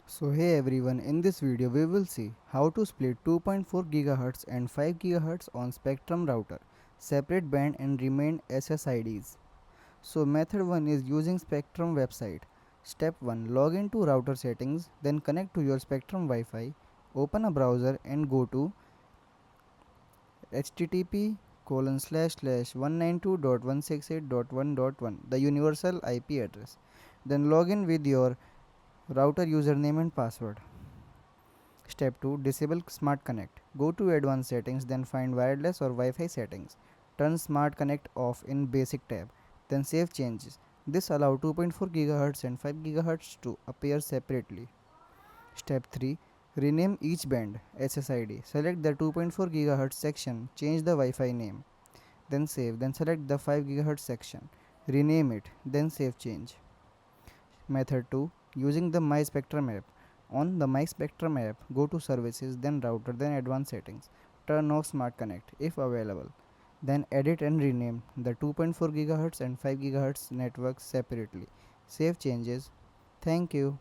So hey everyone, in this video we will see how to split 2.4 GHz and 5 GHz on Spectrum router, separate band and remain SSIDs. So method 1 is using Spectrum website. Step 1, log into router settings, then connect to your Spectrum Wi-Fi, open a browser and go to http://192.168.1.1, the universal IP address. Then log in with your router username and password. Step 2, disable Smart Connect. Go to advanced settings, then find wireless or Wi-Fi settings. Turn Smart Connect off in basic tab, then save changes. This allows 2.4 GHz and 5 GHz to appear separately. Step 3, rename each band SSID. Select the 2.4 GHz section, change the Wi-Fi name, then save, then select the 5 GHz section. Rename it, then save change. Method 2, using the My Spectrum app. On the My Spectrum app, go to Services, then Router, then Advanced Settings. Turn off Smart Connect if available. Then edit and rename the 2.4 GHz and 5 GHz networks separately. Save changes. Thank you.